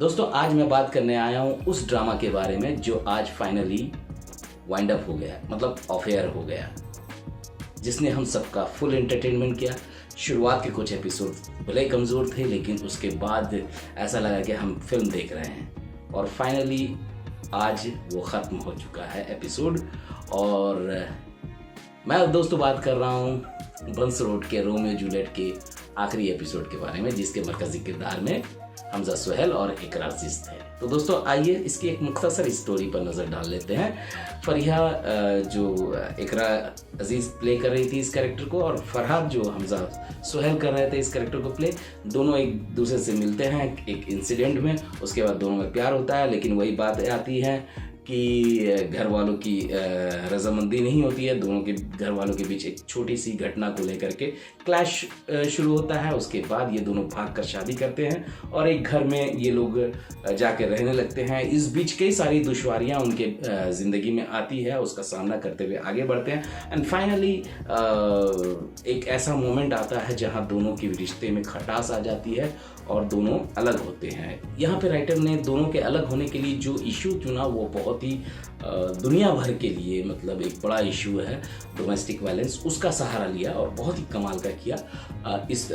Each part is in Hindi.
दोस्तों आज मैं बात करने आया हूँ उस ड्रामा के बारे में जो आज फाइनली वाइंड अप हो गया, मतलब ऑफ एयर हो गया, जिसने हम सबका फुल एंटरटेनमेंट किया। शुरुआत के कुछ एपिसोड भले ही कमज़ोर थे, लेकिन उसके बाद ऐसा लगा कि हम फिल्म देख रहे हैं। और फाइनली आज वो ख़त्म हो चुका है एपिसोड। और मैं दोस्तों बात कर रहा हूँ बंस रोड के रोमियो जूलियट के आखिरी एपिसोड के बारे में, जिसके मरकज़ी किरदार में हमजा सुहेल और इकरा अजीज़ थे। तो दोस्तों आइए इसकी एक मुख्तसर स्टोरी पर नज़र डाल लेते हैं। फरिहा जो इकरा अजीज़ प्ले कर रही थी इस कैरेक्टर को, और फरहाद जो हमजा सुहेल कर रहे थे इस कैरेक्टर को प्ले, दोनों एक दूसरे से मिलते हैं एक इंसिडेंट में। उसके बाद दोनों में प्यार होता है, लेकिन वही बात आती है कि घर वालों की रजामंदी नहीं होती है। दोनों के घर वालों के बीच एक छोटी सी घटना को लेकर के क्लैश शुरू होता है। उसके बाद ये दोनों भागकर शादी करते हैं और एक घर में ये लोग जाकर रहने लगते हैं। इस बीच कई सारी दुश्वारियां उनके ज़िंदगी में आती है, उसका सामना करते हुए आगे बढ़ते हैं। एंड फाइनली एक ऐसा मोमेंट आता है जहां दोनों के रिश्ते में खटास आ जाती है और दोनों अलग होते हैं। यहाँ पे राइटर ने दोनों के अलग होने के लिए जो इशू चुना वो बहुत ही दुनिया भर के लिए मतलब एक बड़ा इशू है, डोमेस्टिक वायलेंस। उसका सहारा लिया और बहुत ही कमाल का किया। इस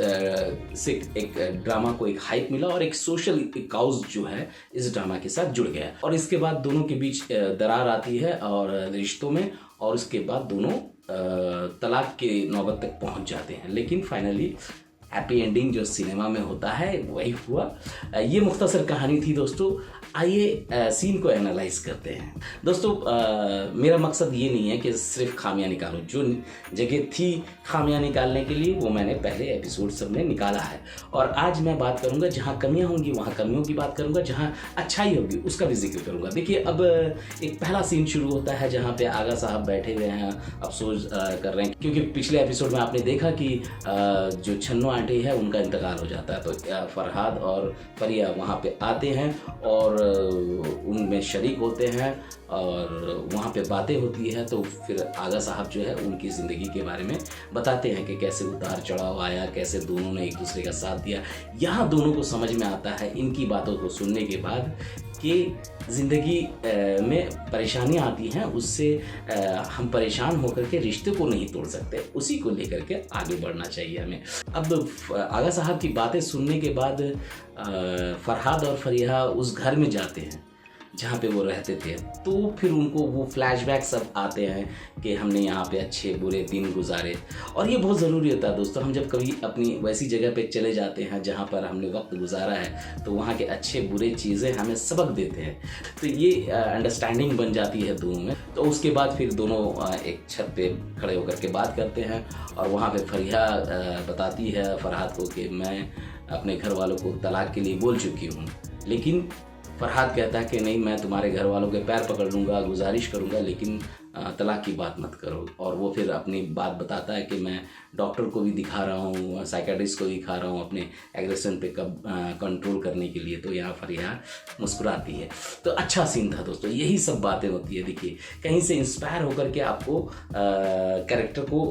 से एक ड्रामा को एक हाइप मिला और एक सोशल काउज जो है इस ड्रामा के साथ जुड़ गया। और इसके बाद दोनों के बीच दरार आती है और रिश्तों में, और उसके बाद दोनों तलाक के नौबत तक पहुंच जाते हैं। लेकिन फाइनली हैप्पी एंडिंग जो सिनेमा में होता है वही हुआ। ये मुख्तसर कहानी थी दोस्तों। आइए सीन को एनालाइज करते हैं। दोस्तों मेरा मकसद ये नहीं है कि सिर्फ खामियां निकालूं। जो जगह थी खामियां निकालने के लिए वो मैंने पहले एपिसोड सब में निकाला है, और आज मैं बात करूंगा जहां कमियां होंगी वहां कमियों की बात करूंगा, जहां अच्छाई होगी उसका भी जिक्र करूंगा। देखिए अब एक पहला सीन शुरू होता है जहाँ पे आगा साहब बैठे हुए हैं, अफसोस कर रहे हैं, क्योंकि पिछले एपिसोड में आपने देखा कि जो छन्नू आंटी है उनका इंतकाल हो जाता है। तो फरहाद और फरिया वहाँ पे आते हैं और उनमें शरीक होते हैं और वहाँ पे बातें होती है। तो फिर आगा साहब जो है उनकी ज़िंदगी के बारे में बताते हैं कि कैसे उतार चढ़ाव आया, कैसे दोनों ने एक दूसरे का साथ दिया। यहाँ दोनों को समझ में आता है इनकी बातों को सुनने के बाद कि ज़िंदगी में परेशानियाँ आती हैं, उससे हम परेशान होकर के रिश्ते को नहीं तोड़ सकते, उसी को लेकर के आगे बढ़ना चाहिए हमें। अब आगा साहब की बातें सुनने के बाद फरहाद और फरिहा उस घर में जाते हैं जहाँ पे वो रहते थे। तो फिर उनको वो फ्लैशबैक सब आते हैं कि हमने यहाँ पे अच्छे बुरे दिन गुजारे। और ये बहुत ज़रूरी होता है दोस्तों, हम जब कभी अपनी वैसी जगह पे चले जाते हैं जहाँ पर हमने वक्त गुजारा है, तो वहाँ के अच्छे बुरे चीज़ें हमें सबक देते हैं। तो ये अंडरस्टैंडिंग बन जाती है दोनों में। तो उसके बाद फिर दोनों एक छत पे खड़े होकर के बात करते हैं, और वहाँ पे फरिहा बताती है फरहाद को कि मैं अपने घर वालों को तलाक के लिए बोल चुकी हूँ। लेकिन फरहाद कहता है कि नहीं, मैं तुम्हारे घर वालों के पैर पकड़ लूँगा, गुजारिश करूँगा, लेकिन तलाक की बात मत करो। और वो फिर अपनी बात बताता है कि मैं डॉक्टर को भी दिखा रहा हूँ, साइकेट्रिस्ट को दिखा रहा हूँ अपने एग्रेशन पे कंट्रोल करने के लिए। तो यहाँ फरिहा मुस्कुराती है। तो अच्छा सीन था दोस्तों, यही सब बातें होती है। देखिए कहीं से इंस्पायर होकर के आपको कैरेक्टर को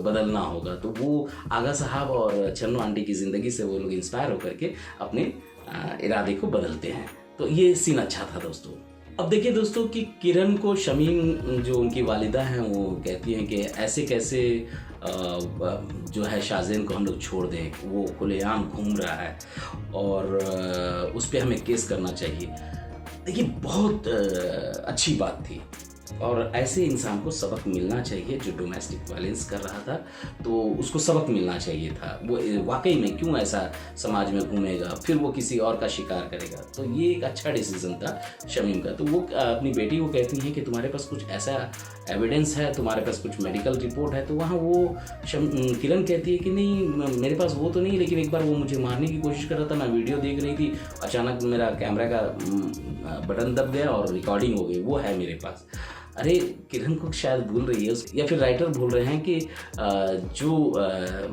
बदलना होगा। तो वो आगा साहब और छन्नू आंटी की ज़िंदगी से वो लोग इंस्पायर होकर के अपने इरादे को बदलते हैं। तो ये सीन अच्छा था दोस्तों। अब देखिए दोस्तों कि किरण को शमीम जो उनकी वालिदा हैं वो कहती हैं कि ऐसे कैसे जो है शाहज़ैन को हम लोग छोड़ दें, वो खुलेआम घूम रहा है और उस पर हमें केस करना चाहिए। देखिए बहुत अच्छी बात थी, और ऐसे इंसान को सबक मिलना चाहिए जो डोमेस्टिक वायलेंस कर रहा था। तो उसको सबक मिलना चाहिए था। वो वाकई में क्यों ऐसा समाज में घूमेगा, फिर वो किसी और का शिकार करेगा। तो ये एक अच्छा डिसीजन था शमीम का। तो वो अपनी बेटी को कहती हैं कि तुम्हारे पास कुछ ऐसा एविडेंस है, तुम्हारे पास कुछ मेडिकल रिपोर्ट है। तो वहाँ वो किरण कहती है कि नहीं मेरे पास वो तो नहीं, लेकिन एक बार वो मुझे मारने की कोशिश कर रहा था, मैं वीडियो देख रही थी, अचानक मेरा कैमरा का बटन दब गया और रिकॉर्डिंग हो गई, वो है मेरे पास। अरे किरण को शायद भूल रही है या फिर राइटर भूल रहे हैं कि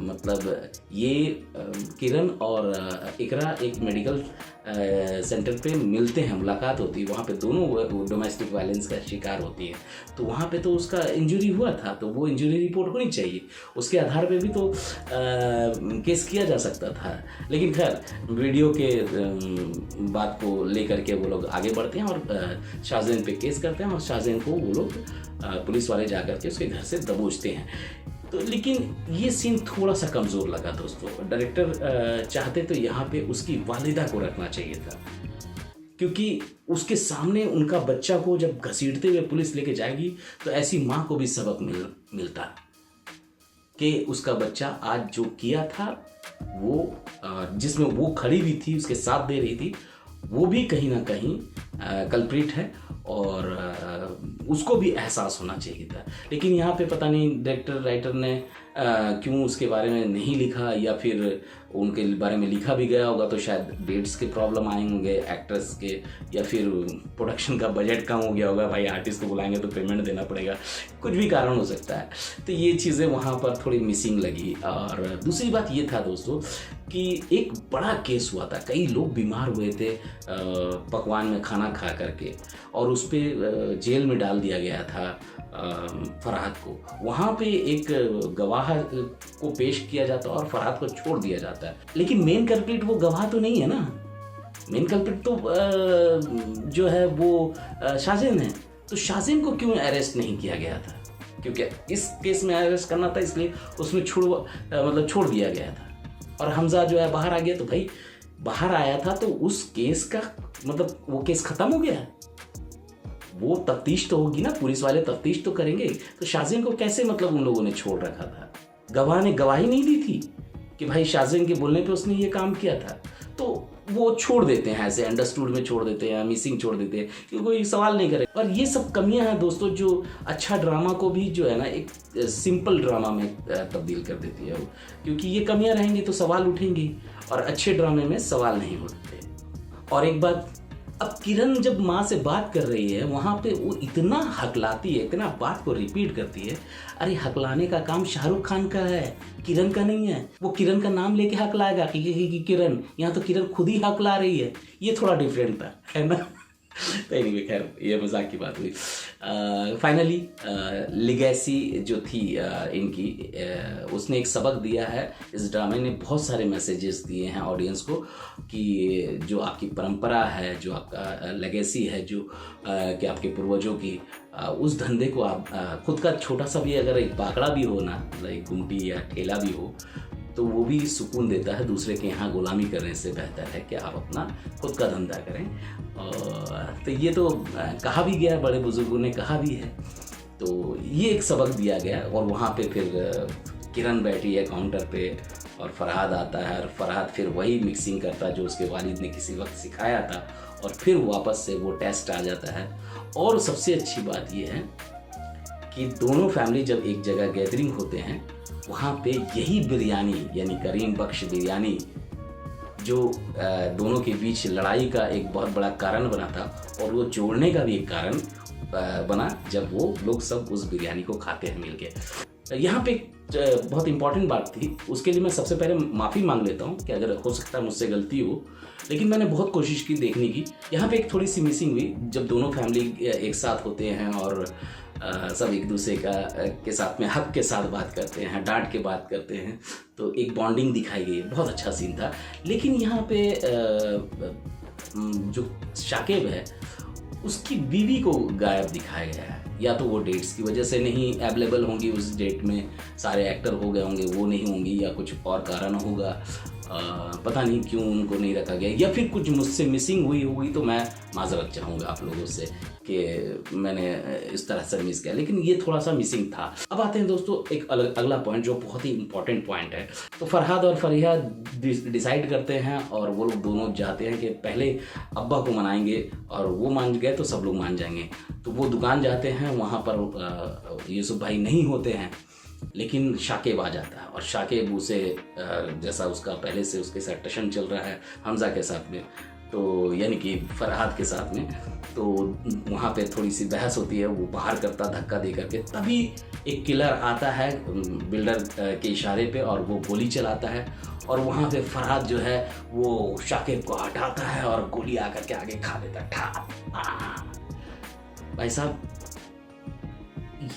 मतलब ये किरण और इकरा एक मेडिकल सेंटर पे मिलते हैं, मुलाकात होती है, वहाँ पे दोनों डोमेस्टिक वायलेंस का शिकार होती है। तो वहाँ पे तो उसका इंजरी हुआ था, तो वो इंजरी रिपोर्ट होनी चाहिए, उसके आधार पे भी तो केस किया जा सकता था। लेकिन खैर वीडियो के बात को लेकर के वो लोग आगे बढ़ते हैं और शाहज़ैन पे केस करते हैं और शाहज़ैन को वो लोग पुलिस वाले जा कर के उसके घर से दबोचते हैं। तो लेकिन ये सीन थोड़ा सा कमज़ोर लगा दोस्तों। डायरेक्टर चाहते तो यहाँ पे उसकी वालिदा को रखना चाहिए था, क्योंकि उसके सामने उनका बच्चा को जब घसीटते हुए पुलिस लेके जाएगी तो ऐसी माँ को भी सबक मिलता कि उसका बच्चा आज जो किया था, वो जिसमें वो खड़ी भी थी, उसके साथ दे रही थी, वो भी कहीं ना कहीं कल्प्रिट है और उसको भी एहसास होना चाहिए था। लेकिन यहाँ पे पता नहीं डायरेक्टर राइटर ने क्यों उसके बारे में नहीं लिखा, या फिर उनके बारे में लिखा भी गया होगा तो शायद डेट्स के प्रॉब्लम आए होंगे एक्टर्स के, या फिर प्रोडक्शन का बजट कम हो गया होगा, भाई आर्टिस्ट को बुलाएंगे तो पेमेंट देना पड़ेगा, कुछ भी कारण हो सकता है। तो ये चीज़ें वहाँ पर थोड़ी मिसिंग लगी। और दूसरी बात ये था दोस्तों कि एक बड़ा केस हुआ था, कई लोग बीमार हुए थे पकवान में खाना खा करके, और उस पर जेल में डाल दिया गया था फरहाद को। वहाँ पे एक गवाह को पेश किया जाता है और फरहाद को छोड़ दिया जाता है। लेकिन मेन कल्प्रिट वो गवाह तो नहीं है ना, मेन कल्प्रिट तो जो है वो शाहज़ैन है। तो शाहज़ैन को क्यों अरेस्ट नहीं किया गया था? क्योंकि इस केस में अरेस्ट करना था, इसलिए उसमें छोड़ दिया गया था। और हमजा जो है बाहर आ गया, तो भाई बाहर आया था तो उस केस का मतलब वो केस खत्म हो गया, वो तफ्तीश तो होगी ना, पुलिस वाले तफ्तीश तो करेंगे। तो शाहज़ैन को कैसे मतलब उन लोगों ने छोड़ रखा था? गवाह ने गवाही नहीं दी थी कि भाई शाहज़ैन के बोलने पे उसने ये काम किया था, तो वो छोड़ देते हैं, ऐसे अंडरस्टूड में छोड़ देते हैं, मिसिंग छोड़ देते हैं, क्योंकि कोई सवाल नहीं करे। और ये सब कमियां हैं दोस्तों, जो अच्छा ड्रामा को भी जो है ना एक सिंपल ड्रामा में तब्दील कर देती है वो, क्योंकि ये कमियां रहेंगी तो सवाल उठेंगी, और अच्छे ड्रामे में सवाल नहीं उठते। और एक बात, अब किरण जब माँ से बात कर रही है वहाँ पे वो इतना हकलाती है, इतना बात को रिपीट करती है। अरे हकलाने का काम शाहरुख खान का है, किरण का नहीं है। वो किरण का नाम लेके हकलाएगा कि किरण, यहाँ तो किरण खुद ही हकला रही है। ये थोड़ा डिफरेंट था, है ना। तो एनीवे खैर ये मजाक की बात हुई। फाइनली लेगेसी जो थी इनकी, उसने एक सबक दिया है। इस ड्रामे ने बहुत सारे मैसेजेस दिए हैं ऑडियंस को कि जो आपकी परंपरा है, जो आपका लेगेसी है, जो कि आपके पूर्वजों की, उस धंधे को आप खुद का छोटा सा भी अगर एक बाकड़ा भी हो ना, मतलब एक गुमटी या ठेला भी हो, तो वो भी सुकून देता है। दूसरे के यहाँ गुलामी करने से बेहतर है कि आप अपना खुद का धंधा करें। तो ये तो कहा भी गया, बड़े बुजुर्गों ने कहा भी है। तो ये एक सबक दिया गया। और वहाँ पे फिर किरण बैठी है काउंटर पे और फरहाद आता है, और फरहाद फिर वही मिक्सिंग करता है जो उसके वालिद ने किसी वक्त सिखाया था, और फिर वापस से वो टेस्ट आ जाता है। और सबसे अच्छी बात ये है कि दोनों फैमिली जब एक जगह गैदरिंग होते हैं, वहाँ पे यही बिरयानी यानी करीम बख्श बिरयानी जो दोनों के बीच लड़ाई का एक बहुत बड़ा कारण बना था, और वो जोड़ने का भी एक कारण बना जब वो लोग सब उस बिरयानी को खाते हैं मिलके। यहाँ पे बहुत इंपॉर्टेंट बात थी, उसके लिए मैं सबसे पहले माफ़ी मांग लेता हूँ कि अगर हो सकता है मुझसे गलती हो, लेकिन मैंने बहुत कोशिश की देखने की। यहाँ पे एक थोड़ी सी मिसिंग हुई, जब दोनों फैमिली एक साथ होते हैं और सब एक दूसरे के साथ में हक के साथ बात करते हैं, डांट के बात करते हैं, तो एक बॉन्डिंग दिखाई गई, बहुत अच्छा सीन था। लेकिन यहाँ पे जो शाकिब है उसकी बीवी को गायब दिखाया गया है। या तो वो डेट्स की वजह से नहीं अवेलेबल होंगी, उस डेट में सारे एक्टर हो गए होंगे, वो नहीं होंगी, या कुछ और कारण होगा, पता नहीं क्यों उनको नहीं रखा गया, या फिर कुछ मुझसे मिसिंग हुई होगी। तो मैं माजरत चाहूँगा आप लोगों से कि मैंने इस तरह से मिस किया, लेकिन ये थोड़ा सा मिसिंग था। अब आते हैं दोस्तों एक अगला पॉइंट जो बहुत ही इंपॉर्टेंट पॉइंट है। तो फरहाद और फरीहा डिसाइड करते हैं और वो लोग दोनों जाते हैं कि पहले अब्बा को मनाएंगे, और वो मान गए तो सब लोग मान जाएंगे। तो वो दुकान जाते हैं, वहाँ पर यूसुफ भाई नहीं होते हैं, लेकिन शाकिब आ जाता है। और शाकिब उसे जैसा उसका पहले से उसके साथ टशन चल रहा है हमजा के साथ में, तो यानी कि फरहाद के साथ में। तो वहाँ पे थोड़ी सी बहस होती है, वो बाहर करता धक्का दे करके, तभी एक किलर आता है बिल्डर के इशारे पे और वो गोली चलाता है और वहाँ पे फरहाद जो है वो शाकिब को हटाता है और गोली आकर के आगे खा देता है ठा। भाई साहब,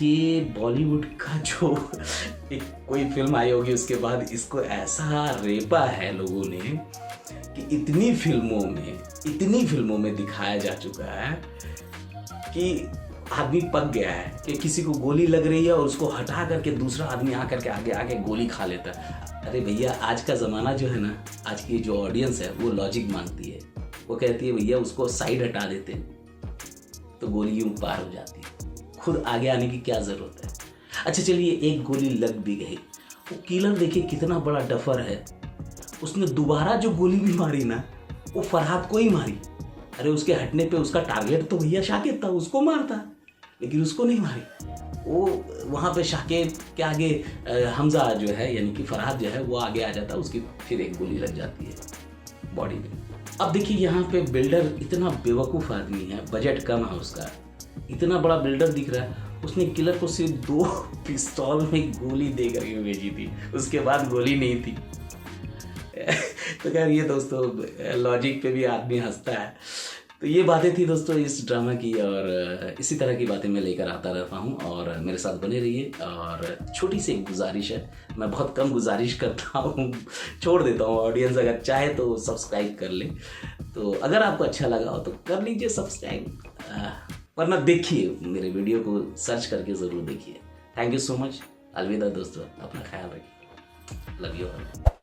ये बॉलीवुड का जो एक कोई फिल्म आई होगी उसके बाद इसको ऐसा रेपा है लोगों ने कि इतनी फिल्मों में दिखाया जा चुका है कि आदमी पक गया है कि किसी को गोली लग रही है और उसको हटा करके दूसरा आदमी आकर के आगे गोली खा लेता है। अरे भैया, आज का ज़माना जो है ना, आज की जो ऑडियंस है वो लॉजिक मांगती है। वो कहती है भैया उसको साइड हटा देते तो गोली यूं पार हो जाती है, खुद आगे आने की क्या ज़रूरत है। अच्छा चलिए, एक गोली लग भी गई, वो किलर देखिए कितना बड़ा डफर है, उसने दोबारा जो गोली भी मारी ना वो फरहाद को ही मारी। अरे उसके हटने पे उसका टारगेट तो भैया शाकिब था, उसको मारता, लेकिन उसको नहीं मारी। वो वहाँ पे शाकिब के आगे हमजा जो है यानी कि फरहाद जो है वो आगे आ जाता, उसकी फिर एक गोली लग जाती है बॉडी में। अब देखिए यहाँ पे बिल्डर इतना बेवकूफ़ आदमी है, बजट कम है उसका, इतना बड़ा बिल्डर दिख रहा है, उसने किलर को सिर्फ 2 पिस्तौल में गोली दे करके भेजी थी, उसके बाद गोली नहीं थी। तो खैर ये दोस्तों लॉजिक पे भी आदमी हंसता है। तो ये बातें थी दोस्तों इस ड्रामा की, और इसी तरह की बातें मैं लेकर आता रहता हूँ और मेरे साथ बने रहिए। और छोटी सी एक गुजारिश है, मैं बहुत कम गुजारिश करता हूँ, छोड़ देता हूँ, ऑडियंस अगर चाहे तो सब्सक्राइब कर ले। तो अगर आपको अच्छा लगा हो तो कर लीजिए सब्सक्राइब, वरना देखिए मेरे वीडियो को सर्च करके ज़रूर देखिए। Thank you so much. अलविदा दोस्तों, अपना ख्याल रखिए। Love you all.